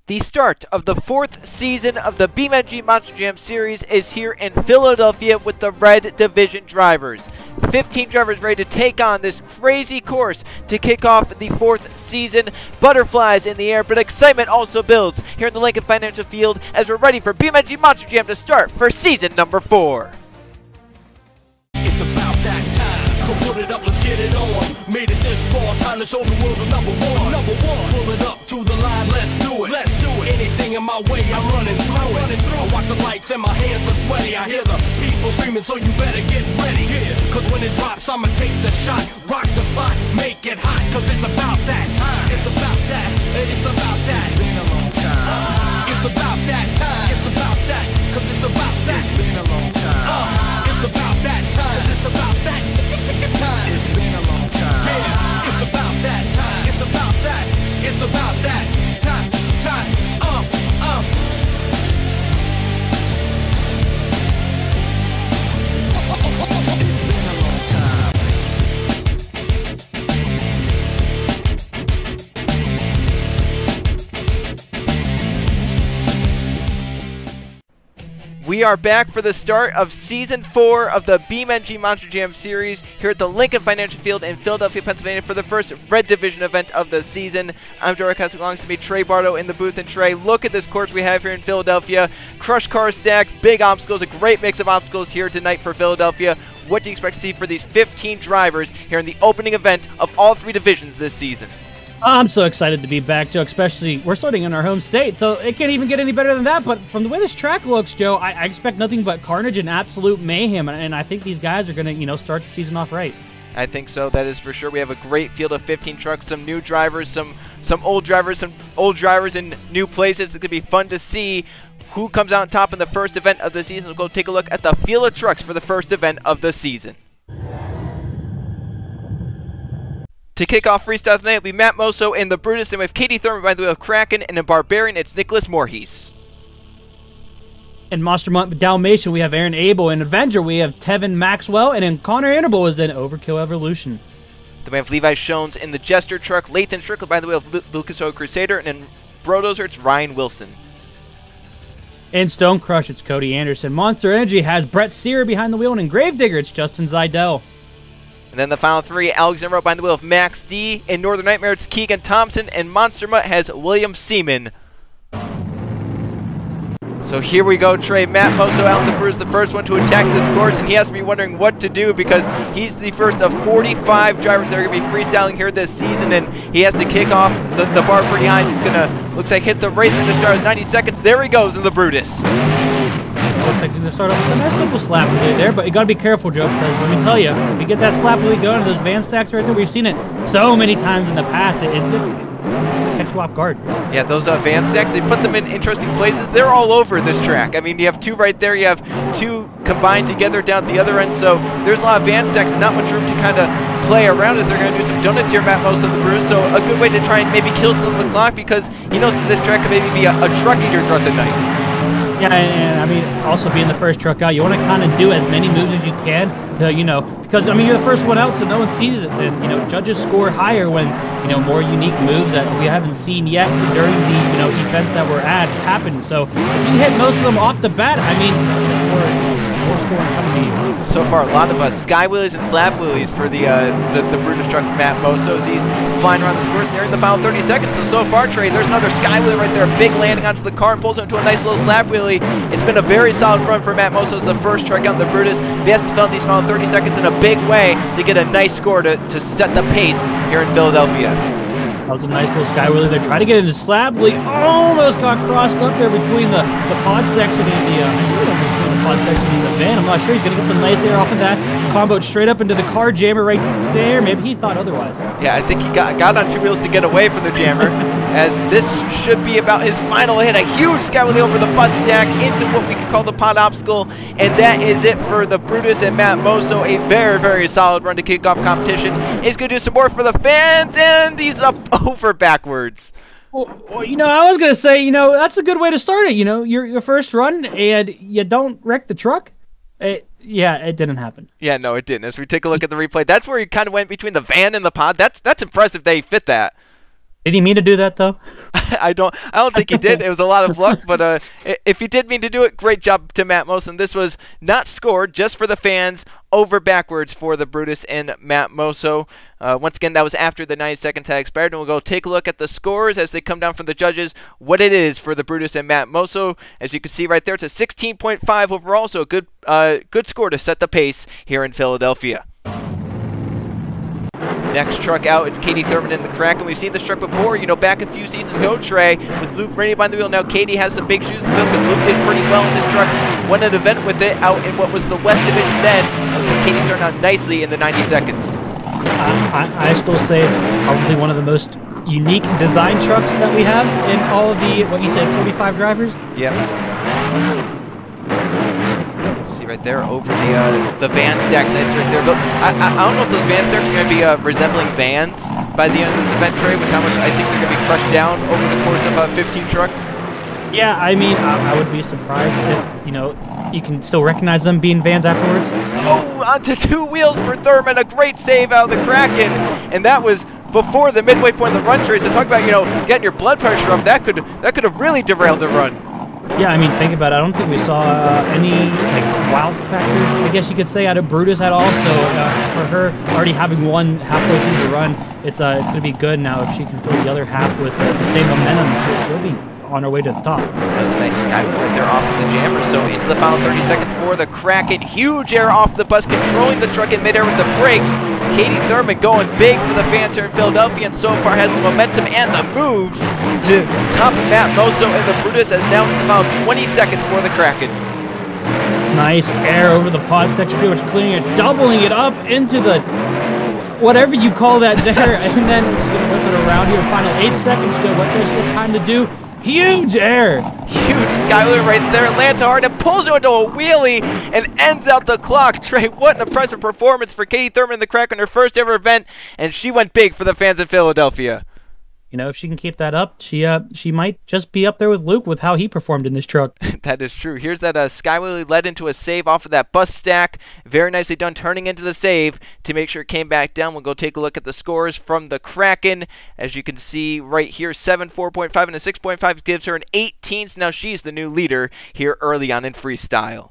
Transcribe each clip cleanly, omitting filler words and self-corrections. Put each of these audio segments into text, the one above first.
The start of the 4th season of the BeamNG Monster Jam series is here in Philadelphia with the Red Division drivers. 15 drivers ready to take on this crazy course to kick off the 4th season. Butterflies in the air, but excitement also builds here in the Lincoln Financial Field as we're ready for BeamNG Monster Jam to start for season number 4. It's about that time, so put it up, let's get it on. Made it this far, time to show the world who's number one. Pull it up to the line, let's do it. Anything in my way, I'm running through it. I watch the lights and my hands are sweaty. I hear the people screaming, so you better get ready. Cause when it drops, I'ma take the shot, rock the spot, make it hot. Cause it's about that time. It's about that. It's about that. It's been a long time. It's about that time. It's about that. Cause it's about that. It's been a long time. It's about that time. It's about that time. It's been a long time. Yeah, it's about that time. It's about that. It's about that time. It's been a long time. We are back for the start of Season 4 of the BeamNG Monster Jam series here at the Lincoln Financial Field in Philadelphia, Pennsylvania for the first Red Division event of the season. I'm Joe Ricasco, along to me Trey Bardo in the booth. And Trey, look at this course we have here in Philadelphia. Crush car stacks, big obstacles, a great mix of obstacles here tonight for Philadelphia. What do you expect to see for these 15 drivers here in the opening event of all 3 divisions this season? I'm so excited to be back, Joe, especially we're starting in our home state, so it can't even get any better than that. But from the way this track looks, Joe, I expect nothing but carnage and absolute mayhem, and I think these guys are going to, start the season off right. I think so, that is for sure. We have a great field of 15 trucks, some new drivers, some old drivers in new places. It's going to be fun to see who comes out on top in the first event of the season. We'll go take a look at the field of trucks for the first event of the season. To kick off freestyle tonight will be Matt Mosso in the Brutus, and with Katie Thurman by the wheel of Kraken, and in Barbarian it's Nicholas Morghese. In Monster Dalmatian we have Aaron Abel. In Avenger we have Tevin Maxwell, and in Connor Annable is in Overkill Evolution. Then we have Levi Schones in the Jester truck, Lathan Strickland by the wheel of Lucas Oil Crusader, and in Brodozer it's Ryan Wilson. In Stone Crush it's Cody Anderson. Monster Energy has Brett Cira behind the wheel, and in Gravedigger it's Justin Zidell. And then the final 3, Alexander behind the wheel of Max D. In Northern Nightmare, it's Keegan Thompson. And Monster Mutt has William Seaman. So here we go, Trey. Matt Mosso out in the Bruce, the first one to attack this course. And he has to be wondering what to do because he's the first of 45 drivers that are going to be freestyling here this season. And he has to kick off the bar pretty high. He's going to, looks like, hit the race in the start. 90 seconds. There he goes in the Brutus. Looks like he's going to start off with a nice simple slap wheelie there, but you got to be careful, Joe, because let me tell you, if you get that slap wheelie going and those van stacks right there, we've seen it so many times in the past, it's going to catch you off guard. Yeah, those van stacks, they put them in interesting places. They're all over this track. I mean, you have 2 right there, you have 2 combined together down at the other end, so there's a lot of van stacks, not much room to kind of play around as they're going to do some donuts here, Matt Mosso of the Bruce, so a good way to try and maybe kill some of the clock because he knows that this track could maybe be a truck eater throughout the night. Yeah, and I mean, also being the first truck out, you want to kind of do as many moves as you can to, because, I mean, you're the first one out, so no one sees it. And, judges score higher when, more unique moves that we haven't seen yet during the, events that we're at happen. So if you hit most of them off the bat, I mean, more scoring coming to you. So far, a lot of sky wheelies and slap wheelies for the Brutus truck, Matt Mosso. He's flying around this course nearing the final 30 seconds. So far, Trey, there's another sky wheelie right there, a big landing onto the car and pulls him into a nice little slap wheelie. It's been a very solid run for Matt Mosso. It's the first truck out in the Brutus. He has to fill these final 30 seconds in a big way to get a nice score to set the pace here in Philadelphia. That was a nice little sky wheelie there. Tried to get into slap wheelie. Almost got crossed up there between the pod section and the pod section and the van. I'm not sure. He's going to get some nice air off of that. Comboed straight up into the car jammer right there. Maybe he thought otherwise. Yeah, I think he got on 2 wheels to get away from the jammer, as this should be about his final hit. A huge sky wheelie over the bus stack into what we could call the pod obstacle. And that is it for the Brutus and Matt Mosso. A very, very solid run to kick off competition. He's going to do some more for the fans, and he's up over backwards. Well, I was going to say, that's a good way to start it. Your first run and you don't wreck the truck. Yeah, it didn't happen. Yeah, no, it didn't. As we take a look at the replay, that's where he kind of went between the van and the pod. That's impressive they fit that. Did he mean to do that though? I don't think he did. It was a lot of luck, but if he did mean to do it, great job to Matt Moso. This was not scored, just for the fans, over backwards for the Brutus and Matt Moso. Once again, that was after the 90-second tag expired, and we'll go take a look at the scores as they come down from the judges, what it is for the Brutus and Matt Moso. As you can see right there, it's a 16.5 overall, so a good score to set the pace here in Philadelphia. Next truck out, it's Katie Thurman in the Kraken. We've seen this truck before, back a few seasons ago, Trey, with Luke Rainey behind the wheel. Now Katie has some big shoes to fill because Luke did pretty well in this truck. Won an event with it out in what was the West Division then. Looks like Katie's starting out nicely in the 90 seconds. I still say it's probably one of the most unique design trucks that we have in all of the, what you said, 45 drivers? Yep. Right there over the van stack, nice right there. I don't know if those van stacks are going to be resembling vans by the end of this event, Trey, with how much I think they're going to be crushed down over the course of 15 trucks. Yeah, I mean, I would be surprised if, you can still recognize them being vans afterwards. Oh, onto two wheels for Thurman, a great save out of the Kraken, and that was before the midway point of the run, Trey. So talk about, getting your blood pressure up. That could have really derailed the run. Yeah, I mean, think about it. I don't think we saw any wild factors, I guess you could say, out of Brutus at all. So for her already having won halfway through the run, it's going to be good now if she can fill the other half with the same momentum. She'll be on her way to the top. That was a nice skylight right there off of the jammer. So into the final 30 seconds for the Kraken. Huge air off the bus, controlling the truck in midair with the brakes. Katie Thurman going big for the fans here in Philadelphia, and so far has the momentum and the moves to top Matt Moso and the Brutus, as now into the final 20 seconds for the Kraken. Nice air over the pod section, pretty much clearing it, doubling it up into the whatever you call that there, and then she's going to whip it around here. Final 8 seconds still. What does she have time to do? Huge air. Huge skyler right there. Lands hard and pulls it into a wheelie and ends out the clock. Trey, what an impressive performance for Katie Thurman in the Crack on her first ever event, and she went big for the fans in Philadelphia. If she can keep that up, she might just be up there with Luke with how he performed in this truck. That is true. Here's that sky wheelie led into a save off of that bus stack. Very nicely done, turning into the save to make sure it came back down. We'll go take a look at the scores from the Kraken. As you can see right here, 7, 4.5, and a 6.5 gives her an 18. So now she's the new leader here early on in freestyle.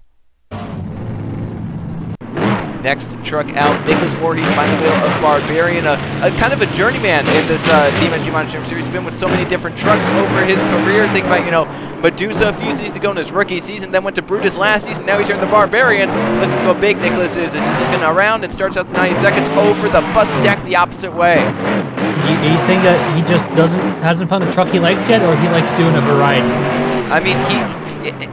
Next truck out, Nicholas Morghese behind the wheel of Barbarian, a kind of a journeyman in this BeamNG Monster Jam series. He's been with so many different trucks over his career. Think about, Medusa a few seasons ago in his rookie season, then went to Brutus last season. Now he's here in the Barbarian. Look at how big Nicholas is as he's looking around and starts out the 90 seconds over the bus stack the opposite way. Do you think that he just hasn't found a truck he likes yet, or he likes doing a variety? I mean,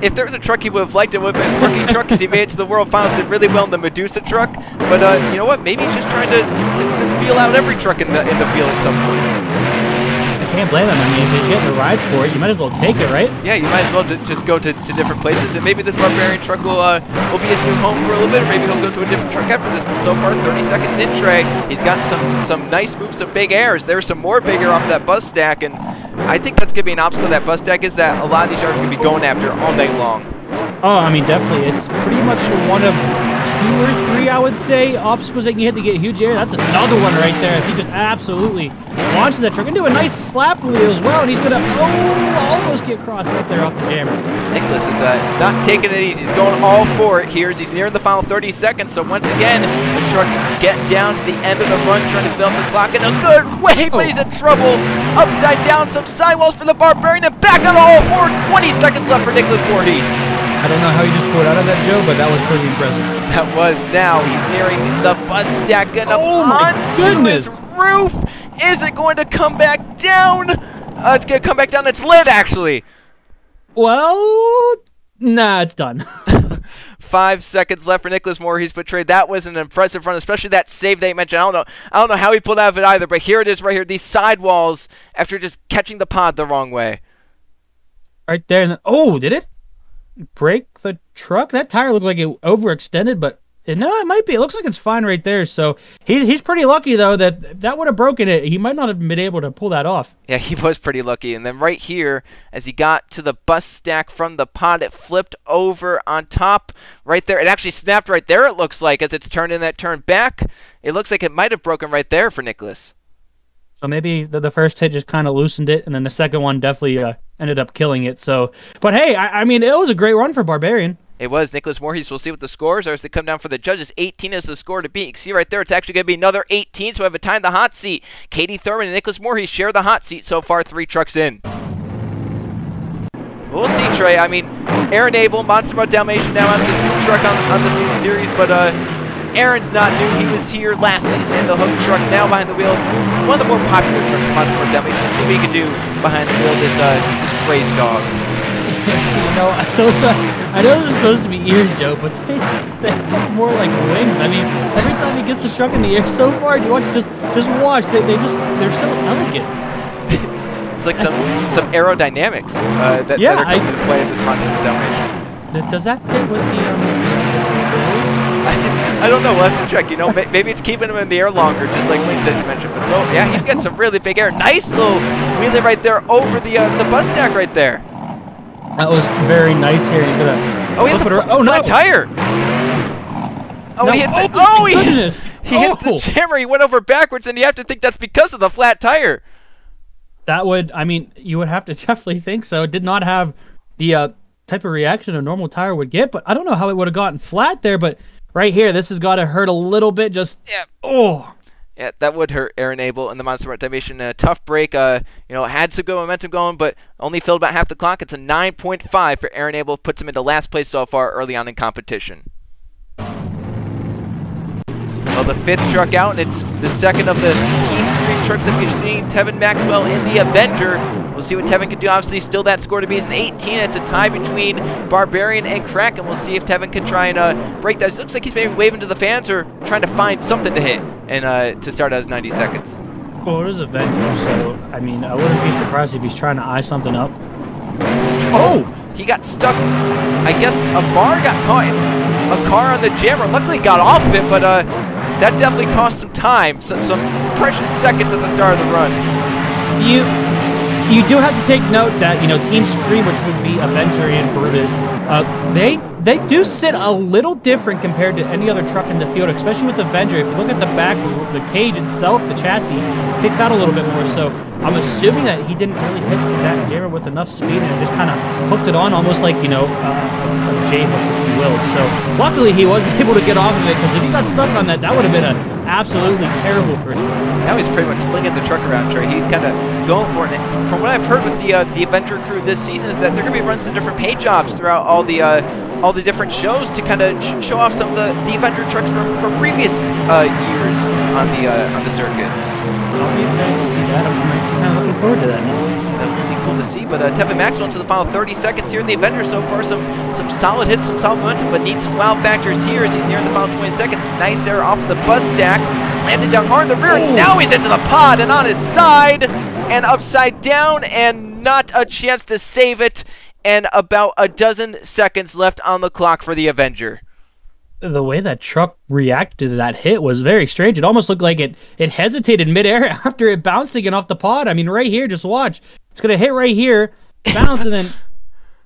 if there was a truck he would have liked, it would have been his rookie truck, because he made it to the World Finals, did really well in the Medusa truck. But you know what? Maybe he's just trying to feel out every truck in the field at some point. I can't blame him. I mean, if he's getting the rides for it, you might as well take it, right? Yeah, you might as well just go to different places, and maybe this Barbarian truck will be his new home for a little bit, or maybe he'll go to a different truck after this. But so far, 30 seconds in, Trey, he's gotten some nice moves, some big airs. There's some more big air off that bus stack, and I think that's going to be an obstacle that bus stack is that a lot of these drivers are going to be going after all night long. Oh, I mean, definitely. It's pretty much one of 2 or 3, I would say, obstacles that you hit to get huge air. That's another one right there, as he just absolutely launches that truck into a nice slap wheel as well, and he's going to almost get crossed up there off the jammer. Nicholas is not taking it easy. He's going all for it here as he's nearing the final 30 seconds. So once again, the truck getting down to the end of the run, trying to fill up the clock in a good way, but he's in trouble. Upside down, some sidewalls for the Barbarian, and back on all fours. 20 seconds left for Nicholas Morghese. I don't know how he just pulled out of that, Joe, but that was pretty impressive. That was. Now he's nearing the bus stack and up onto his roof. Is it going to come back down? It's going to come back down. It's lit, actually. Well, nah, it's done. 5 seconds left for Nicholas Morghese, but Trey, that was an impressive run, especially that save that you mentioned. I don't know how he pulled out of it either, but here it is right here. These sidewalls after just catching the pod the wrong way. Right there. And then, oh, did it break the truck? That tire looked like it overextended, but no, it might be. It looks like it's fine right there. So he's pretty lucky, though, that would have broken it. He might not have been able to pull that off. Yeah, he was pretty lucky. And then right here, as he got to the bus stack from the pod, it flipped over on top right there. It actually snapped right there, it looks like, as it's turned in that turn back. It looks like it might have broken right there for Nicholas. So maybe the first hit just kind of loosened it, and then the second one definitely ended up killing it. So, but hey, I mean, it was a great run for Barbarian. It was. Nicholas Morghese, we'll see what the scores are as they come down for the judges. 18 is the score to beat. You can see right there, it's actually going to be another 18, so we have a tie in the hot seat. Katie Thurman and Nicholas Morghese share the hot seat so far, 3 trucks in. We'll see, Trey. I mean, Aaron Abel, Monster Dalmatian now out this new truck on the series, but Aaron's not new. He was here last season in the Hook truck, now behind the wheel of one of the more popular trucks for Monster Dalmatian. We'll see what he can do behind the wheel of this crazed dog. You know, I know they're supposed to be ears, Joe, but they look more like wings. I mean, every time he gets the truck in the air so far, you want to just watch. They're so elegant. It's like some aerodynamics that are coming into play in this Monster Dalmatian. Does that fit with the rules? I don't know. We'll have to check. You know, maybe it's keeping him in the air longer, just like Lane said you mentioned. But so yeah, he's getting some really big air. Nice little wheelie right there over the bus stack right there. That was very nice here. He's gonna. Oh, he has a flat tire. Oh, no. He hit the. He hit the jammer. He went over backwards, and you have to think that's because of the flat tire. That would, I mean, you would have to definitely think so. It did not have the type of reaction a normal tire would get, but I don't know how it would have gotten flat there. But right here, this has got to hurt a little bit. Yeah, that would hurt Aaron Abel in the Monster Dalmatian. A tough break. You know, had some good momentum going, but only filled about half the clock. It's a 9.5 for Aaron Abel. Puts him into last place so far early on in competition. Well, the 5th truck out, and it's the second of the team screen trucks that we've seen. Tevin Maxwell in the Avenger. We'll see what Tevin can do. Obviously, still that score to be is an 18. It's a tie between Barbarian and Crack, and we'll see if Tevin can try and break that. It looks like he's maybe waving to the fans or trying to find something to hit and to start out his 90 seconds. Well, it is Avenger, so, I mean, I wouldn't be surprised if he's trying to eye something up. Oh! He got stuck. I guess a bar got caught in a car on the jammer. Luckily, got off of it, but that definitely cost some time, some precious seconds at the start of the run. You do have to take note that, you know, Team Scream, which would be Avenger and Brutus, they do sit a little different compared to any other truck in the field, especially with Avenger. If you look at the back, the cage itself, the chassis, sticks out a little bit more. So I'm assuming that he didn't really hit that jammer with enough speed and it just kind of hooked it on almost like, you know, a J-hook, if you will. So luckily he wasn't able to get off of it, because if he got stuck on that, that would have been an absolutely terrible first time. Now he's pretty much flinging the truck around, Trey. He's kind of going for it. And from what I've heard with the Avenger crew this season is that they're going to be running some different paint jobs throughout all the different shows to kind of show off some of the Avenger trucks from previous years on the circuit. I'll be excited to see that. I'm actually kind of looking forward to that now. Yeah, that would be cool to see. But Tevin Maxwell into the final 30 seconds here in the Avenger so far. Some solid hits, some solid momentum, but needs some wow factors here as he's nearing the final 20 seconds. Nice air off the bus stack. Landed down hard in the rear. Oh. Now he's into the pod and on his side and upside down and not a chance to save it. And about a dozen seconds left on the clock for the Avenger. The way that truck reacted to that hit was very strange. It almost looked like it hesitated midair after it bounced again off the pod. I mean, right here, just watch. It's going to hit right here, bounce, and then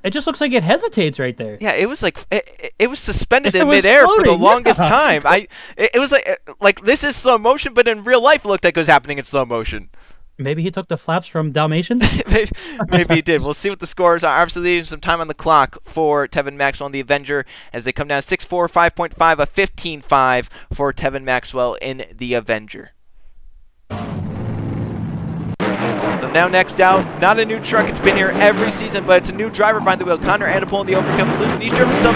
it just looks like it hesitates right there. Yeah, it was like it was suspended in midair for the longest time. It was like this is slow motion, but in real life it looked like it was happening in slow motion. Maybe he took the flaps from Dalmatian? Maybe he did. We'll see what the scores are. Obviously, leaving some time on the clock for Tevin Maxwell and the Avenger as they come down 6.4, 5.5, a 15.5 for Tevin Maxwell in the Avenger. So now next out, not a new truck. It's been here every season, but it's a new driver behind the wheel. Connor Annapol in the Overkill Evolution. He's driven some,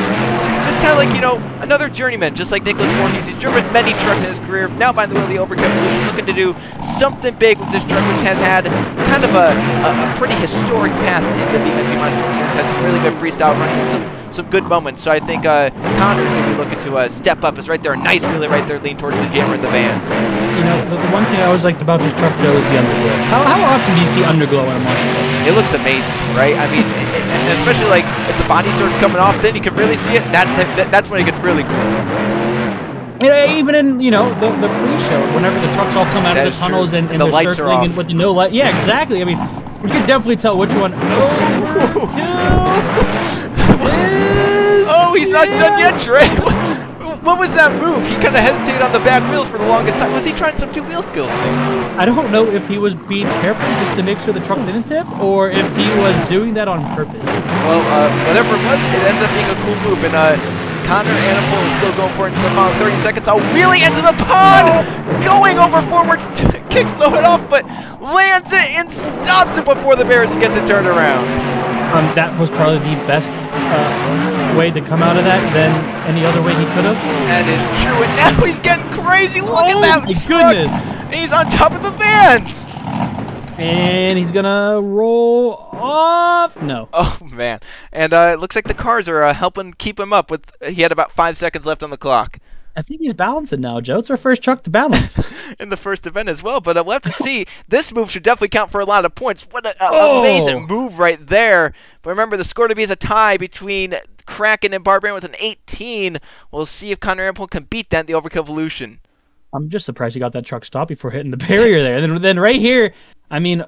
just kind of like, you know, another journeyman, just like Nicholas Morghese. He's driven many trucks in his career. Now behind the wheel of the Overkill Evolution, looking to do something big with this truck, which has had kind of a pretty historic past in the BeamNG Monster Jam series. Had some really good freestyle runs and some good moments. So I think Connor's going to be looking to step up. It's right there, a nice wheelie right there, lean towards the jammer in the van. You know, the one thing I always liked about this truck, Joe, is the underglow. How often do you see underglow in a monster truck? It looks amazing, right? I mean, and especially like if the body starts coming off, then you can really see it. That's when it gets really cool. Even in, you know, the pre-show, whenever the trucks all come out of the tunnels and the lights are off. And with the no light. Yeah, exactly. I mean, we can definitely tell which one. Oh, he's not done yet, Trey. What was that move? He kind of hesitated on the back wheels for the longest time. Was he trying some two-wheel skills things? I don't know if he was being careful just to make sure the truck didn't tip, or if he was doing that on purpose. Well, whatever it was, it ended up being a cool move, and Connor Annapol is still going for it into the final 30 seconds. A wheelie into the pond! Going over forwards, kicks the hood off, but lands it and stops it before the Bears and gets it turned around. That was probably the best way to come out of that than any other way he could have. That is true, and now he's getting crazy. Look at that my truck. goodness. He's on top of the vans. And he's gonna roll off. No. Oh man! And it looks like the cars are helping keep him up. He had about 5 seconds left on the clock. I think he's balancing now, Joe. It's our first truck to balance. In the first event as well, but we'll have to see. This move should definitely count for a lot of points. What an amazing move right there. But remember, the score to be is a tie between Kraken and Barbarian with an 18. We'll see if Connor Annapol can beat that in the Overkill Evolution. I'm just surprised he got that truck stopped before hitting the barrier there. And then right here, I mean,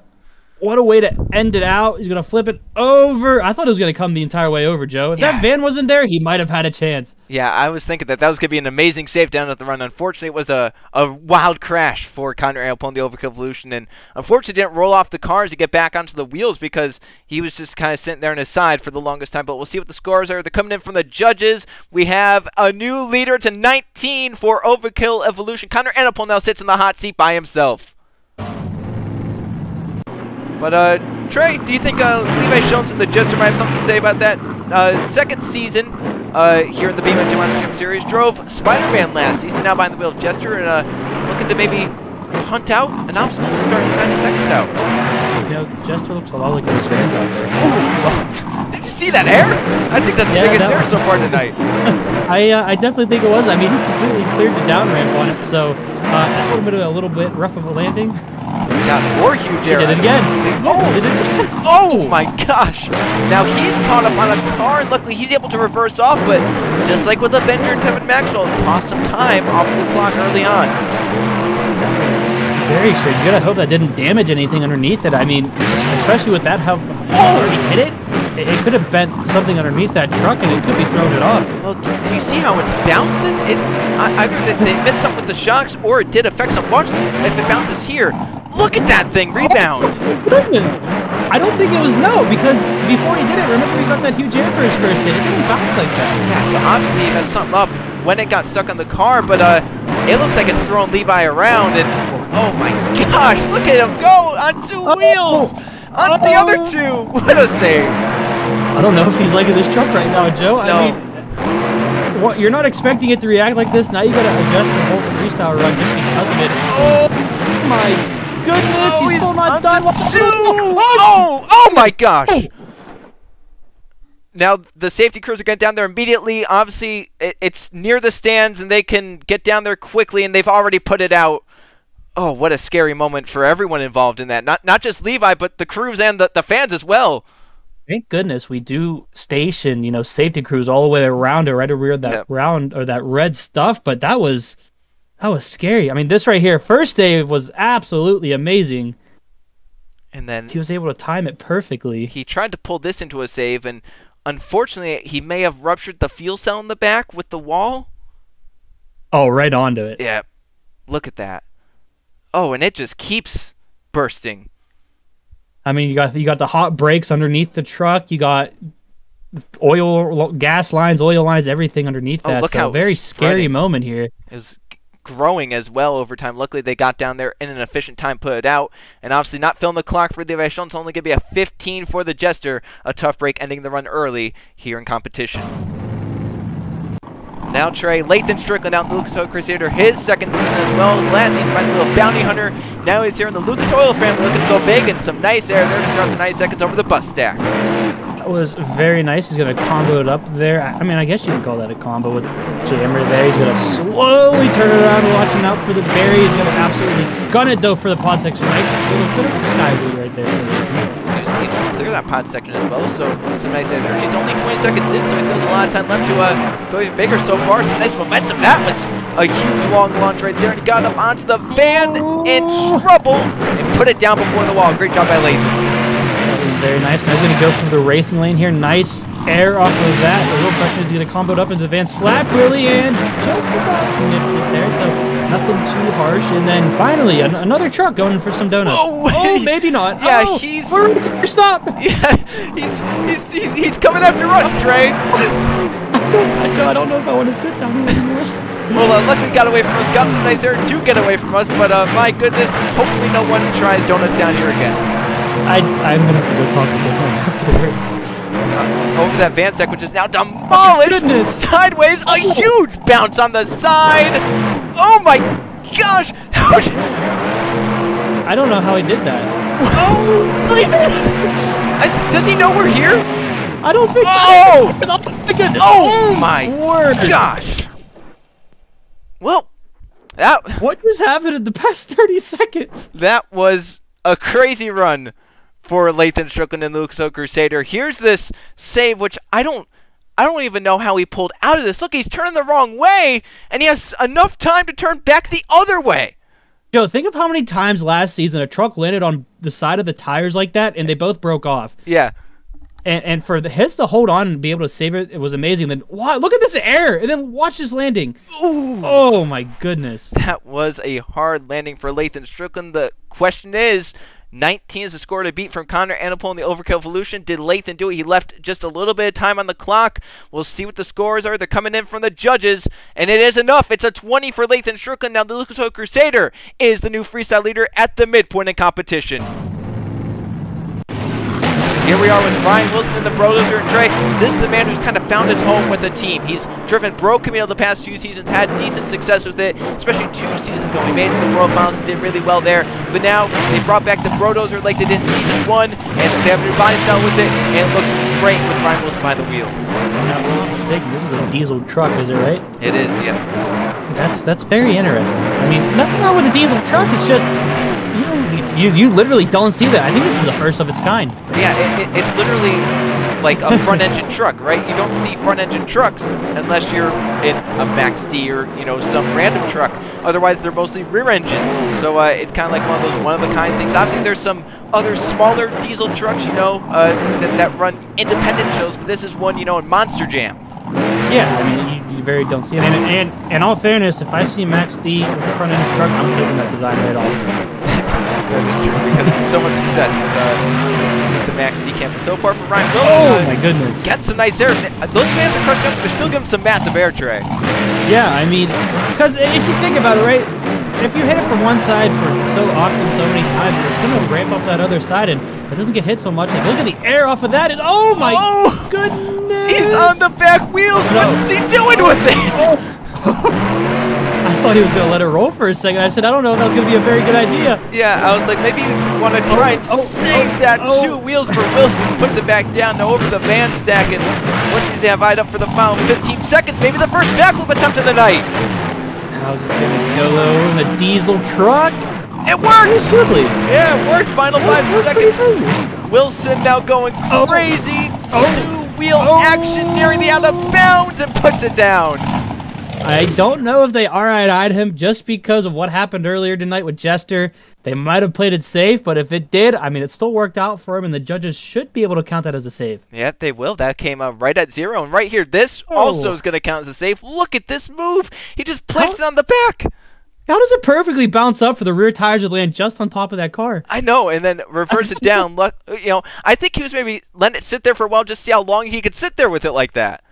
what a way to end it out. He's going to flip it over. I thought it was going to come the entire way over, Joe. If that van wasn't there, he might have had a chance. Yeah, I was thinking that was going to be an amazing save down at the run. Unfortunately, it was a wild crash for Connor Annapol in the Overkill Evolution. And unfortunately, didn't roll off the cars to get back onto the wheels because he was just kind of sitting there on his side for the longest time. But we'll see what the scores are. They're coming in from the judges. We have a new leader. It's a 19 for Overkill Evolution. Connor Annapol now sits in the hot seat by himself. But, Trey, do you think Levi Schones and the Jester might have something to say about that? Second season here in the BeamNG Monster Jam series. Drove Spider-Man last season, now behind the wheel of Jester, and looking to maybe hunt out an obstacle to start his 90 seconds out. You know, Jester looks a lot like those fans out there. Ooh, did you see that hair? I think that's the biggest hair so far tonight. I definitely think it was. I mean, he completely cleared the down ramp on it, so that would have been a little bit rough of a landing. Got more huge air. He did it again. Oh my gosh. Now he's caught up on a car, and luckily he's able to reverse off, but just like with Avenger and Tevin Maxwell, it cost some time off of the clock early on. Very strange. You gotta hope that didn't damage anything underneath it. I mean, especially with that, how hard he hit it. It could have bent something underneath that truck, and it could be thrown it off. Well, do you see how it's bouncing? Either they missed something with the shocks, or it did affect some. Watch if it bounces here. Look at that thing rebound. Oh, goodness. I don't think it was because before he did it, remember he got that huge air for his first hit. It didn't bounce like that. Yeah, so obviously he messed something up when it got stuck on the car, but it looks like it's throwing Levi around, and oh my gosh, look at him go on two wheels. Onto the other two. What a save. I don't know if he's liking this truck right now, Joe. No. I mean, what, you're not expecting it to react like this. Now you got to adjust your whole freestyle run just because of it. Oh my goodness, he's still not done. Oh my gosh. Now the safety crews are getting down there immediately. Obviously, it's near the stands, and they can get down there quickly, and they've already put it out. Oh, what a scary moment for everyone involved in that. Not just Levi, but the crews and the fans as well. Thank goodness we do station, safety crews all the way around it, right around that round or that red stuff. But that was scary. I mean, this right here, first save was absolutely amazing. And then he was able to time it perfectly. He tried to pull this into a save, and unfortunately, he may have ruptured the fuel cell in the back with the wall. Oh, right onto it. Yeah, look at that. Oh, and it just keeps bursting. I mean, you got the hot brakes underneath the truck. You got gas lines, oil lines, everything underneath that. Look so how very scary moment here. It was growing as well over time. Luckily, they got down there in an efficient time, put it out, and obviously not filling the clock for Levi Schones. Only going to be a 15 for the Jester. A tough break, ending the run early here in competition. Now Trey, Lathan Strickland out in the Lucas Oil Crusader, his second season as well. Last season by the little Bounty Hunter. Now he's here in the Lucas Oil family, looking to go big, and some nice air there to start the 90 seconds over the bus stack. That was very nice. He's going to combo it up there. I mean, I guess you can call that a combo with Jammer there. He's going to slowly turn it around, watching out for the berry. He's going to absolutely gun it, though, for the pod section. Nice little bit of a sky blue right there for Lathan. He was able to clear that pod section as well, so some nice air there. He's only 20 seconds in, so he still has a lot of time left to go even bigger so far. Some nice momentum. That was a huge long launch right there, and he got up onto the van in trouble and put it down before the wall. Great job by Lathan. That was very nice. Now he's going to go through the racing lane here. Nice air off of that. The real question is he's going to combo it up into the van. Slap really, and just about nipped it there. So nothing too harsh. And then finally, another truck going for some donuts. Oh, maybe not. Yeah, oh, he's... Stop. Yeah, he's coming after us, Trey. I don't know if I want to sit down here anymore. Well, luckily got away from us. Got some nice air to get away from us. But my goodness, hopefully no one tries donuts down here again. I'm going to have to go talk with this one afterwards. Over that van stack, which is now demolished. Sideways, a huge bounce on the side. Oh my gosh. I don't know how he did that. Does he know we're here? I don't think so. My goodness. Oh my gosh. Well, what just happened in the past 30 seconds? That was a crazy run for Lathan Strickland and the Luxo Crusader. Here's this save, which I don't even know how he pulled out of this. Look, he's turning the wrong way, and he has enough time to turn back the other way. Joe, think of how many times last season a truck landed on the side of the tires like that, and they both broke off. Yeah. And for his to hold on and be able to save it, it was amazing. Then, wow, look at this air, and then watch this landing. Ooh. Oh, my goodness. That was a hard landing for Lathan Strickland. The question is, 19 is the score to beat from Connor Annapol in the Overkill Evolution. Did Lathan do it? He left just a little bit of time on the clock. We'll see what the scores are. They're coming in from the judges, and it is enough. It's a 20 for Lathan Strickland. Now the Luxo Crusader is the new freestyle leader at the midpoint in competition. Here we are with Ryan Wilson and the Brodozer and Trey. This is a man who's kind of found his home with the team. He's driven Bro Camino the past few seasons, had decent success with it, especially 2 seasons ago. He made it to the World Finals and did really well there. But now they brought back the Brodozer like they did in Season 1, and they have a new body style with it, and it looks great with Ryan Wilson behind the wheel. Now, if I'm not mistaken, this is a diesel truck, is it right? It is, yes. That's very interesting. I mean, nothing wrong with a diesel truck. It's just... You literally don't see that. I think this is the first of its kind. Yeah, it's literally like a front-engine truck, right? You don't see front-engine trucks unless you're in a Max D or, you know, some random truck. Otherwise, they're mostly rear-engine. So it's kind of like one of those one-of-a-kind things. Obviously, there's some other smaller diesel trucks, you know, that run independent shows, but this is one, you know, in Monster Jam. Yeah, I mean, you very don't see it. And in all fairness, if I see Max D with a front-end truck, I'm taking that design right off. That is true, because so much success with the Max D camper. So far for Ryan Wilson. Oh, my goodness. Getting some nice air. Those fans are crushed up, but they're still giving some massive air, Trey. Yeah, I mean, because if you think about it, right, if you hit it from one side for so often, so many times, it's going to ramp up that other side, and it doesn't get hit so much. Like, look at the air off of that. And, oh, my goodness. He's on the back wheels. What is he doing with it? I thought he was going to let it roll for a second. I said, I don't know if that was going to be a very good idea. Yeah, I was like, maybe you want to try and save that 2 wheels for Wilson. Puts it back down over the van stack, and once he's eyed up for the final 15 seconds, maybe the first backflip attempt of the night. I was going to go over in the diesel truck. It worked! Simply. Yeah, it worked. Final 5 seconds. Wilson now going crazy. 2-wheel action nearing the out of bounds and puts it down. I don't know if they RI'd him just because of what happened earlier tonight with Jester. They might have played it safe, but if it did, I mean, it still worked out for him, and the judges should be able to count that as a save. Yep, they will. That came right at 0. And right here, this also is going to count as a save. Look at this move. He just placed it on the back. How does it perfectly bounce up for the rear tires to land just on top of that car? I know, and then reverse it down. Look, you know, I think he was maybe letting it sit there for a while, just see how long he could sit there with it like that.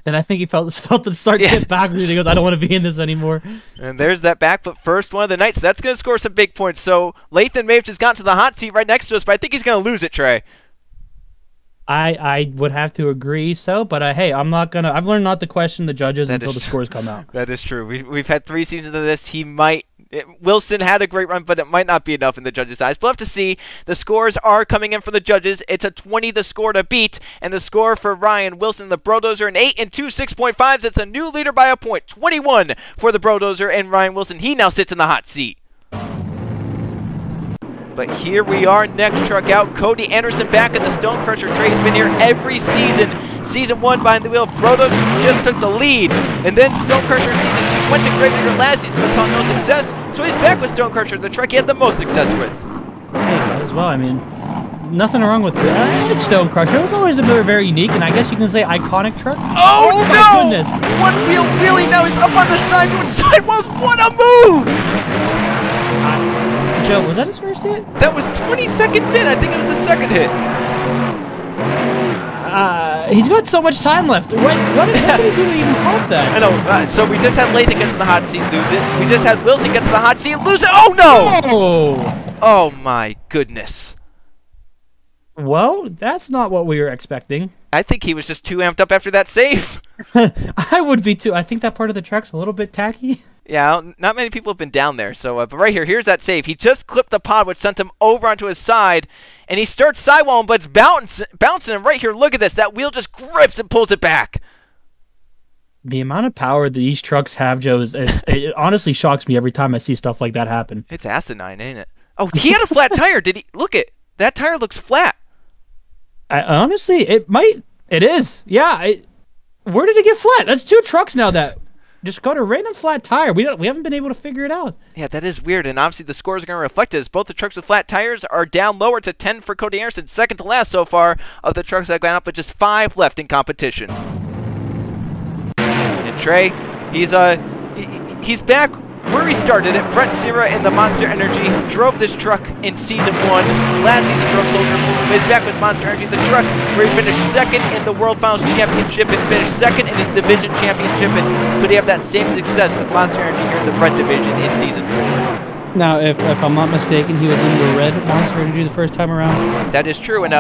And I think he felt the start to get backwards. He goes, I don't want to be in this anymore. And there's that backflip first one of the night. So that's going to score some big points. So Lathan may have just gotten to the hot seat right next to us, but I think he's going to lose it, Trey. I would have to agree so, but hey, I'm not going to... I've learned not to question the judges until the scores come out. That is true. We've had 3 seasons of this. Wilson had a great run, but it might not be enough in the judges' eyes. We'll have to see. The scores are coming in for the judges. It's a 20 the score to beat, and the score for Ryan Wilson, the Brodozer, an 8 and 2 6.5s. It's a new leader by a point. 21 for the Brodozer and Ryan Wilson. He now sits in the hot seat. But here we are, next truck out. Cody Anderson back in the Stone Crusher. Trey's been here every season. Season 1 behind the wheel of Brodozer, who just took the lead. And then Stone Crusher in Season 2 went to Gravedigger last season, but saw no success. So he's back with Stone Crusher, the truck he had the most success with. Hey, as well, I mean, nothing wrong with the Stone Crusher. It was always a very unique, and I guess you can say iconic truck. Oh my no! Goodness. One wheel wheelie, now he's up on the side doing sidewalls. What a move! Joe, was that his first hit? That was 20 seconds in. I think it was his second hit. He's got so much time left. What did he do to even top that? I know. So we just had Lathan get to the hot seat, lose it. We just had Wilson get to the hot seat, lose it. Oh no! Oh! Oh my goodness. Well, that's not what we were expecting. I think he was just too amped up after that save. I would be too. I think that part of the track's a little bit tacky. Yeah, not many people have been down there. So, but right here, here's that save. He just clipped the pod, which sent him over onto his side, and he starts sidewalling, but it's bouncing. And right here, look at this. That wheel just grips and pulls it back. The amount of power that these trucks have, Joe, it honestly shocks me every time I see stuff like that happen. It's asinine, ain't it? Oh, he had a flat tire. Did he? Look it. That tire looks flat. Honestly, it might. It is. Yeah. Where did it get flat? That's two trucks now that just got a random flat tire. We haven't been able to figure it out. Yeah, that is weird, and obviously the scores are going to reflect this. Both the trucks with flat tires are down lower to 10 for Cody Anderson, second to last so far of the trucks that have gone up, with just 5 left in competition. And Trey, he's back where he started it. Brett Cira in the Monster Energy drove this truck in Season 1. Last season drove Soldier Force, but he's back with Monster Energy, the truck where he finished second in the World Finals Championship and finished second in his Division Championship. And could he have that same success with Monster Energy here in the Red Division in Season 4? Now, if I'm not mistaken, he was in the Red Monster Energy the first time around. That is true, and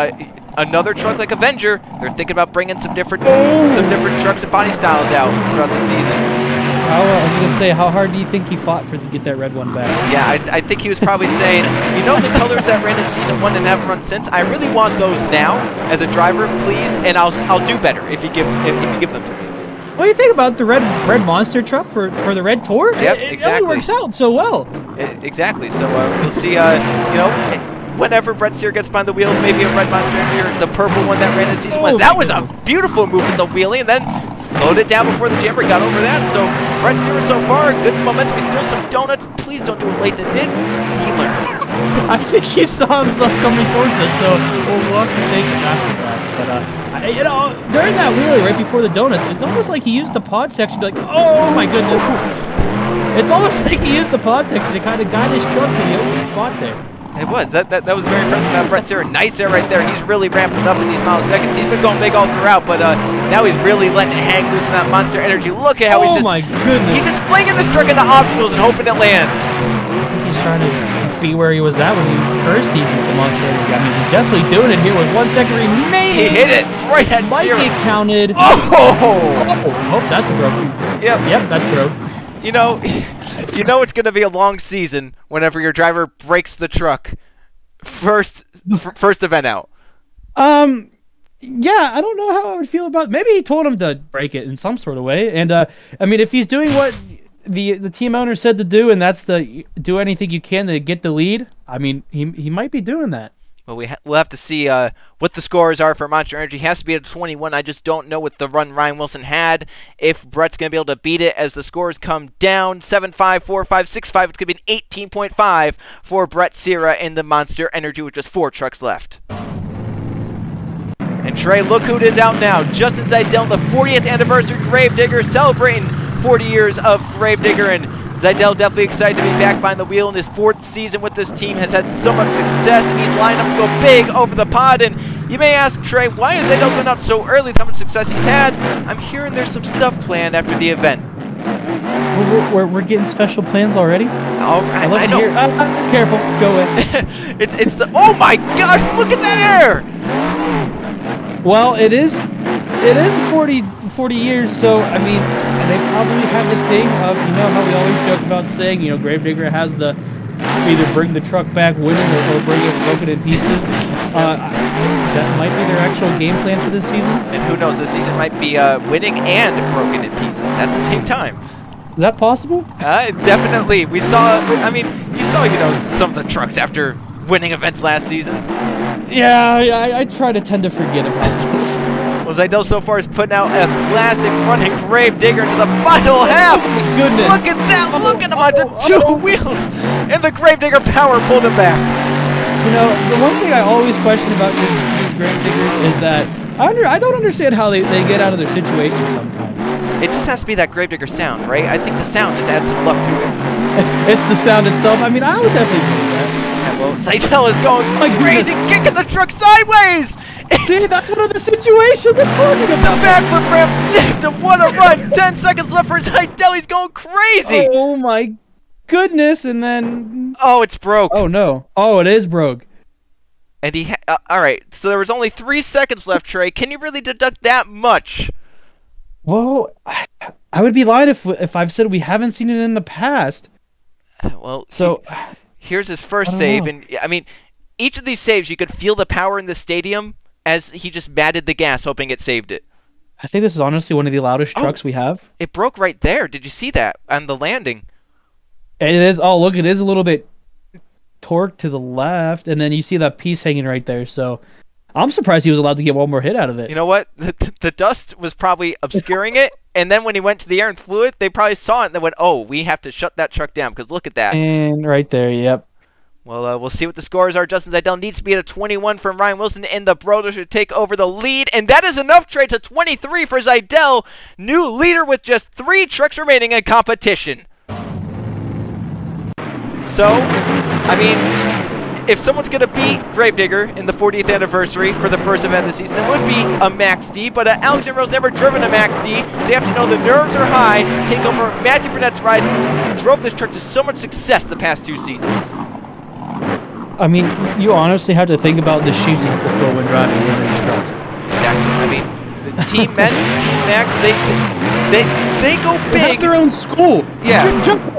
another truck like Avenger, they're thinking about bringing some different trucks and body styles out throughout the season. I was going to say, how hard do you think he fought to get that red one back? Yeah, I think he was probably saying, you know, the colors that ran in Season 1 and haven't run since, I really want those now as a driver, please, and I'll do better if you give them to me. What do you think about the red Monster truck for the Red Tour? Yep, it exactly. Really works out so well. Exactly. So we'll see. You know, whenever Brett Cira gets behind the wheel, maybe a red Monster Energy or the purple one that ran in Season 1. That was a beautiful move with the wheelie, and then slowed it down before the jammer got over that. So Brett Cira so far, good momentum. He's doing some donuts. Please don't do what Lathan did. He learned. I think he saw himself coming towards us, so we'll have to thank him after that. But you know, during that wheelie right before the donuts, it's almost like he used the pod section to be like, oh my goodness. It's almost like he used the pod section to kind of guide his truck to the open spot there. It was. That was very impressive about Brett Cira. Nice there right there. He's really ramping up in these final seconds. He's been going big all throughout, but now he's really letting it hang loose in that Monster Energy. Look at how he's just flinging this truck into obstacles and hoping it lands. I think he's trying to be where he was at when he first season with the Monster Energy. I mean, he's definitely doing it here with 1 second remaining. He hit it right at Might Cira. get counted. Oh, that's broken. Yep, that's broke. You know it's going to be a long season whenever your driver breaks the truck first event out. Yeah, I don't know how I would feel about. Maybe he told him to break it in some sort of way. And I mean, if he's doing what the team owner said to do, and that's to do anything you can to get the lead, I mean, he might be doing that. Well, we'll have to see what the scores are for Monster Energy. He has to be at 21. I just don't know what the run Ryan Wilson had, if Brett's going to be able to beat it as the scores come down. 7-5, 4-5, 6-5. It's going to be an 18.5 for Brett Cira in the Monster Energy with just 4 trucks left. And Trey, look who it is out now. Justin Zeidel, the 40th anniversary Gravedigger, celebrating 40 years of Gravedigger, and Zeidel definitely excited to be back behind the wheel in his 4th season with this team. Has had so much success, and he's lined up to go big over the pod. And you may ask, Trey, why is Zeidel going out so early with how much success he's had? I'm hearing there's some stuff planned after the event. We're getting special plans already? All right, I know. Careful, go away. it's the, oh my gosh, look at that air! Well, it is 40 years, so, I mean, they probably have the thing of, you know how we always joke about saying, you know, Gravedigger has the either bring the truck back winning or bring it broken in pieces. That might be their actual game plan for this season. And who knows, this season might be winning and broken in pieces at the same time. Is that possible? Definitely. We saw, I mean, you saw, you know, some of the trucks after winning events last season. Yeah, I try to tend to forget about those. Well, Zeidel so far is putting out a classic running Gravedigger to the final half. Oh my goodness. Look at that. Look at him onto 2 wheels. And the Gravedigger power pulled him back. You know, the one thing I always question about these grave diggers is that I don't understand how they get out of their situations sometimes. It just has to be that gravedigger sound, right? I think the sound just adds some luck to it. It's the sound itself. I mean, I would definitely believe that. Yeah, well, Seidel is going crazy, kicking the truck sideways! See, that's one of the situations I'm talking about. The backflip ramp saved him. What a run! 10 seconds left for Seidel. He's going crazy! Oh my goodness, and then... Oh, it's broke. Oh no. Oh, it is broke. And he alright, so there was only 3 seconds left, Trey. Can you really deduct that much? Well, I would be lying if I've said we haven't seen it in the past. Well, so here's his first save, and I mean, each of these saves, you could feel the power in the stadium as he just batted the gas, hoping it saved it. I think this is honestly one of the loudest trucks we have. It broke right there. Did you see that on the landing? And it is. Oh, look, it is a little bit torqued to the left, and then you see that piece hanging right there. So I'm surprised he was allowed to get one more hit out of it. You know what? The dust was probably obscuring it, and then when he went to the air and flew it, they probably saw it and they went, oh, we have to shut that truck down because look at that. And right there, yep. Well, we'll see what the scores are. Justin Seidel needs to be at a 21 from Ryan Wilson, and the Brothers should take over the lead, and that is enough, Trey, to 23 for Seidel, new leader with just 3 trucks remaining in competition. So, I mean, if someone's going to beat Gravedigger in the 40th anniversary for the first event of the season, it would be a Max D, but Alexander Rowe's never driven a Max D, so you have to know the nerves are high. Take over Matthew Burnett's ride, who drove this truck to so much success the past 2 seasons. I mean, you honestly have to think about the shoes you have to fill when driving one of these trucks. Exactly. I mean, the Team Men's, Team Max, they go big. They have their own school. Yeah.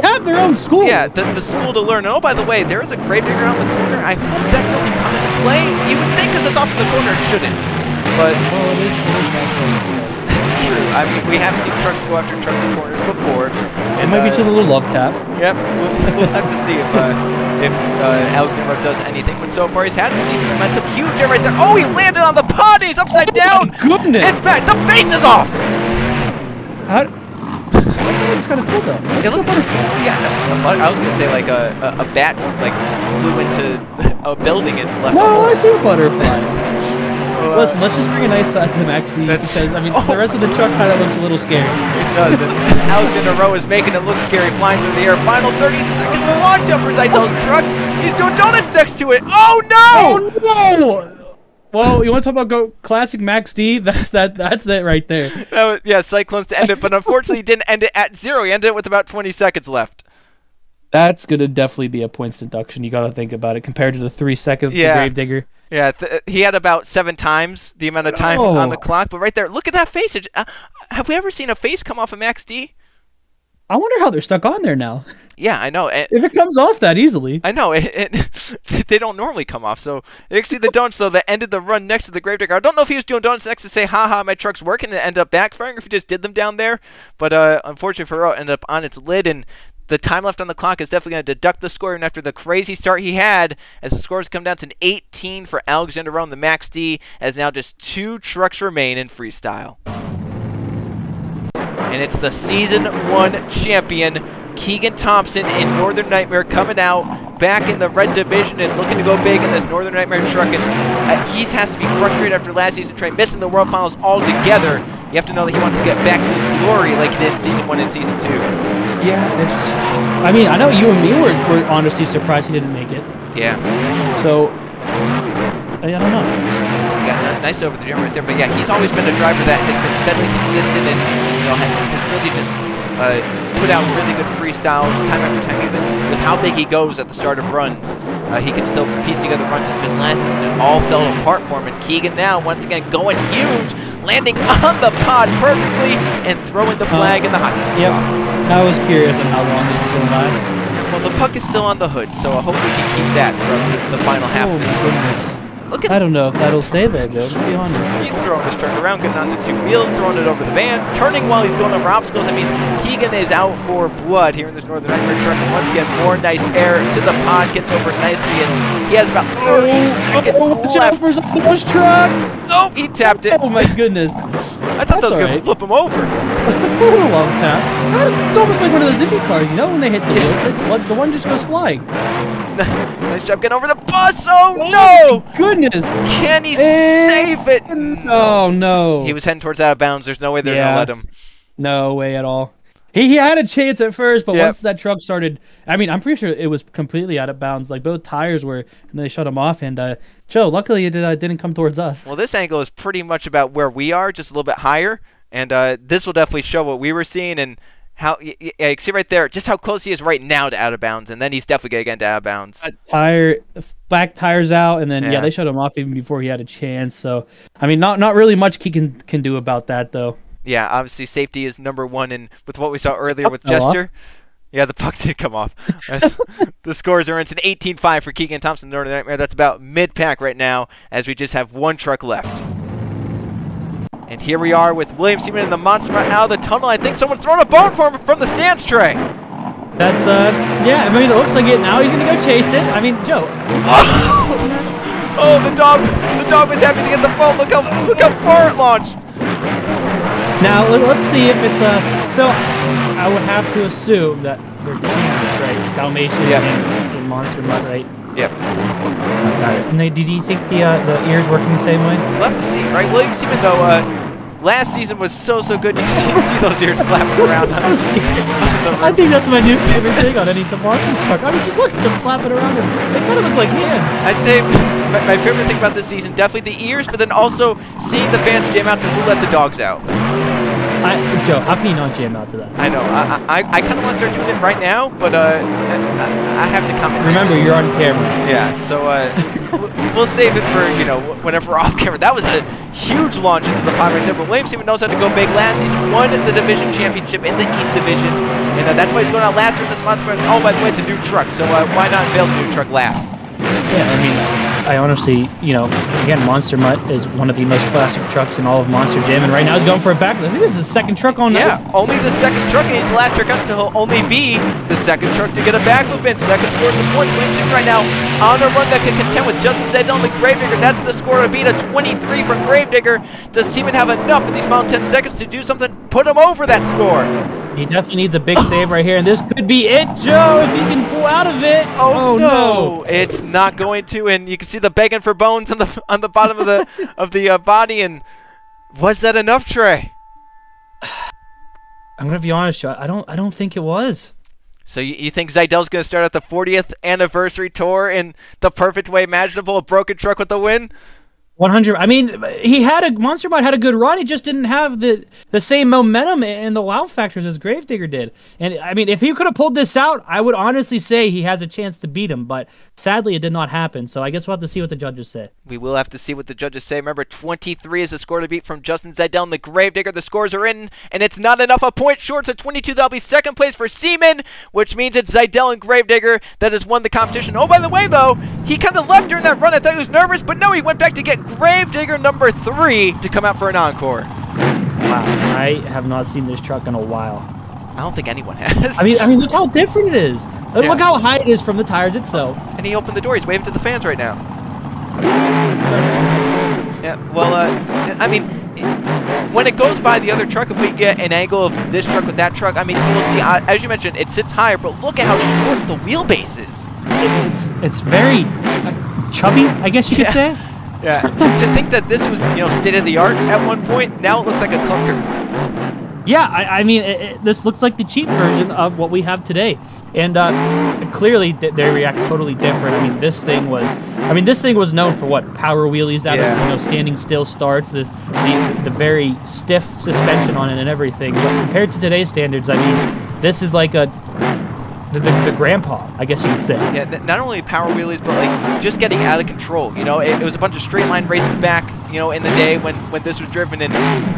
Have their own school. Yeah, the school to learn. And oh, by the way, there is a Gravedigger around the corner. I hope that doesn't come into play. You would think because it's off of the corner it shouldn't. But well, it is Max. So. That's true. I mean, we have seen trucks go after trucks in corners before. And maybe just a little love tap. Yep. We'll have to see if Alexander does anything. But so far, he's had some decent momentum. Huge air right there. Oh, he landed on the pod. He's upside down. My goodness. It's back. The face is off. It's kind of cool though. It looked butterfly. Yeah, I was gonna say like a bat like flew into a building and left. No, I see a butterfly. Listen, let's just bring a nice side to the Max D because I mean the rest of the truck kind of looks a little scary. It does. Alexander Rowe is making it look scary, flying through the air. Final 30 seconds. Watch out for Seidel's truck. He's doing donuts next to it. Oh no! Oh no! Well, you want to talk about classic Max D? That's it right there. Yeah, Cyclones to end it, but unfortunately he didn't end it at 0. He ended it with about 20 seconds left. That's going to definitely be a points deduction. You got to think about it compared to the 3 seconds the Gravedigger. Yeah, he had about 7 times the amount of time on the clock, but right there, look at that face. Have we ever seen a face come off a Max D? I wonder how they're stuck on there now. Yeah, I know. If it comes off that easily. I know. They don't normally come off. So you can see the donuts, though, that ended the run next to the Gravedigger. I don't know if he was doing donuts next to say, haha, my truck's working, and end up backfiring, or if he just did them down there. But unfortunately for Rowe, it ended up on its lid, and the time left on the clock is definitely going to deduct the score, and after the crazy start he had, as the scores come down to an 18 for Alexander Rowe and the Max D, as now just 2 trucks remain in freestyle. And it's the Season 1 champion, Keegan Thompson in Northern Nightmare, coming out back in the red division and looking to go big in this Northern Nightmare truck. And he has to be frustrated after last season, Trey, missing the World Finals altogether. You have to know that he wants to get back to his glory like he did in Season 1 and Season 2. Yeah, it's... I mean, I know you and me were honestly surprised he didn't make it. Yeah. So, I don't know. He got nice over the jump right there. But yeah, he's always been a driver that has been steadily consistent and, you know, has really just put out really good freestyles time after time. Even with how big he goes at the start of runs, he can still piece together runs. And just last season, it all fell apart for him. And Keegan now, once again, going huge, landing on the pod perfectly and throwing the flag and the hockey stick off. I was curious on how long this is going to last. Well, the puck is still on the hood, so hopefully we can keep that throughout the final half of this goodness. Look at I don't know if that'll stay there, Joe. Let's be honest. He's throwing this truck around, getting onto 2 wheels, throwing it over the vans, turning while he's going over obstacles. I mean, Keegan is out for blood here in this Northern Nightmare truck. And once again, more nice air to the pod, gets over it nicely, and he has about 30 seconds left. For Seidel truck. Oh, he tapped it. Oh, my goodness. I thought that was going to flip him over. A little love tap. It's almost like one of those Indy cars, you know, when they hit the wheels, the one just goes flying. Nice job getting over the bus. Oh, no! Goodness. Can he save it? Oh, no. He was heading towards out of bounds. There's no way they're going to let him. No way at all. He had a chance at first, but once that truck started, I mean, I'm pretty sure it was completely out of bounds. Like, both tires were, and they shut him off. And, Joe, luckily it didn't come towards us. Well, this angle is pretty much about where we are, just a little bit higher. And this will definitely show what we were seeing and how, you see right there, just how close he is right now to out of bounds. And then he's definitely going to get into out of bounds. Black tires out, and then, they shut him off even before he had a chance. So, I mean, not really much Keegan can do about that, though. Yeah, obviously safety is #1, and with what we saw earlier with Jester. Yeah, the puck did come off. The scores are, it's an 18-5 for Keegan Thompson, Northern Nightmare. That's about mid-pack right now, as we just have one truck left. And here we are with William Seaman in the Monster out of the tunnel. I think someone's thrown a bone for him from the stands, Trey. That's, yeah, I mean, it looks like it now. He's going to go chase it. I mean, Joe. Oh, the dog was happy to get the bone. Look how far it launched. Now, let's see if it's so I would have to assume that they're teammates, right? Dalmatian and Monster Mutt, right? Yep. Got it. And did you think the ears working the same way? We'll have to see, right? William Seaman, though, last season was so good. You see those ears flapping around. I think that's my new favorite thing on any monster truck. I mean, just look at them flapping around. They kind of look like hands. I say my favorite thing about this season, definitely the ears, but then also seeing the fans jam out to Who Let the Dogs Out. Joe, how can you not jam out to that? I know. I kind of want to start doing it right now, but I have to comment. Remember, you're on camera. Yeah, so we'll save it for, whenever we're off camera. That was a huge launch into the pot right there, but William Seaman knows how to go big. Last season, won the division championship in the East Division, and that's why he's going out last year in this Monster. And oh, by the way, it's a new truck, so why not unveil the new truck last? Yeah, I mean, I honestly, again, Monster Mutt is one of the most classic trucks in all of Monster Jam, and right now he's going for a backflip. I think this is the second truck on night. Yeah, only the second truck, and he's the last truck out, so he'll only be the second truck to get a backflip in, so that can score some points. William Seaman right now on a run that can contend with Justin Zaydel and the Gravedigger. That's the score to beat a 23 for Gravedigger. Does Seaman have enough in these final 10 seconds to do something, put him over that score? He definitely needs a big save right here, and this could be it, Joe, if he can pull out of it. Oh no, it's not going to, and you can see the begging for bones on the bottom of the body. And was that enough, Trey? I'm gonna be honest, Joe. I don't think it was. So you think Zaydel's gonna start at the 40th anniversary tour in the perfect way imaginable, a broken truck with a win? 100. I mean, Monster Mutt had a good run. He just didn't have the same momentum and the wow factors as Gravedigger did. And I mean, if he could have pulled this out, I would honestly say he has a chance to beat him. But sadly, it did not happen. So I guess we'll have to see what the judges say. We will have to see what the judges say. Remember, 23 is the score to beat from Justin Zaydel and the Gravedigger. The scores are in, and it's not enough. A point short, so 22. That'll be second place for Seaman, which means it's Zaydel and Gravedigger that has won the competition. Oh, by the way, though, he kind of left during that run. I thought he was nervous, but no, he went back to get Gravedigger #3 to come out for an encore. Wow, I have not seen this truck in a while. I don't think anyone has. I mean, look how different it is. Look how high it is from the tires itself. And he opened the door. He's waving to the fans right now. Yeah, well, I mean, when it goes by the other truck, if we get an angle of this truck with that truck, I mean, you will see, as you mentioned, it sits higher, but look at how short the wheelbase is. It's very chubby, I guess you could say. Yeah, to think that this was, state of the art at one point, now it looks like a clunker. Yeah, I mean, this looks like the cheap version of what we have today, and clearly they react totally different. I mean, this thing was known for what, power wheelies out of standing still starts, the very stiff suspension on it and everything. But compared to today's standards, I mean, this is like the grandpa, I guess you could say. Yeah, not only power wheelies, but like just getting out of control. It was a bunch of straight line races back, in the day when this was driven, and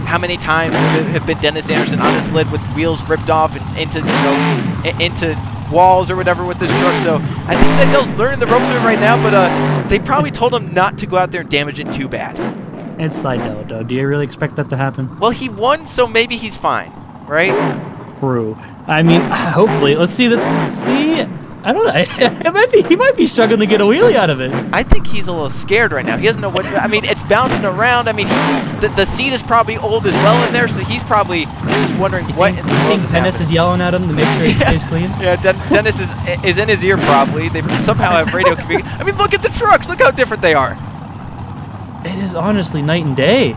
how many times would it have been Dennis Anderson on his lid with wheels ripped off and into walls or whatever with this truck. So I think Zaydel's learning the ropes of it right now, but they probably told him not to go out there and damage it too bad. It's Zaydel's, though. Do you really expect that to happen? Well, he won, so maybe he's fine, right? True. I mean, hopefully. Let's see. I don't know. He might be struggling to get a wheelie out of it. I think he's a little scared right now. He doesn't know what. I mean, it's bouncing around. I mean, the seat is probably old as well in there, so he's probably just wondering what in the world is Dennis happening. is yelling at him to make sure he stays clean. Yeah, Dennis is in his ear probably. They somehow have radio configured. I mean, look at the trucks. Look how different they are. It is honestly night and day.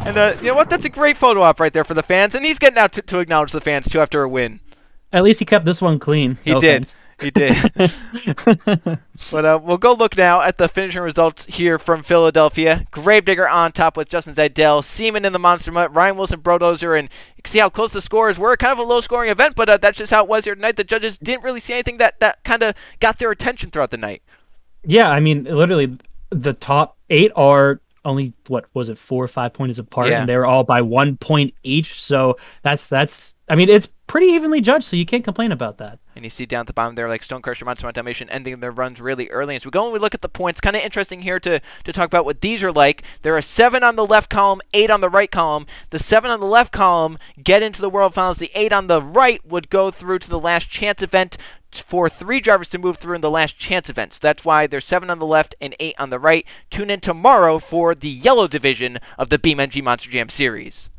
And you know what? That's a great photo op right there for the fans. And he's getting out to acknowledge the fans too after a win. At least he kept this one clean. He did. He did. But we'll go look now at the finishing results here from Philadelphia. Gravedigger on top with Justin Zidell, Seaman in the Monster Mutt, Ryan Wilson, Brodozer, and you can see how close the scores were. Kind of a low-scoring event, but that's just how it was here tonight. The judges didn't really see anything that kind of got their attention throughout the night. Yeah, I mean, literally, the top 8 are only, what was it, 4 or 5 points apart, and they were all by 1 point each. So that's I mean, it's pretty evenly judged, so you can't complain about that. And you see down at the bottom there, like Stone Crusher, Monster Dalmatian ending their runs really early. As we go and we look at the points, kind of interesting here to talk about what these are like. There are 7 on the left column, 8 on the right column. The 7 on the left column get into the World Finals. The 8 on the right would go through to the Last Chance event for 3 drivers to move through in the Last Chance event. So that's why there's 7 on the left and 8 on the right. Tune in tomorrow for the yellow division of the BeamNG Monster Jam series.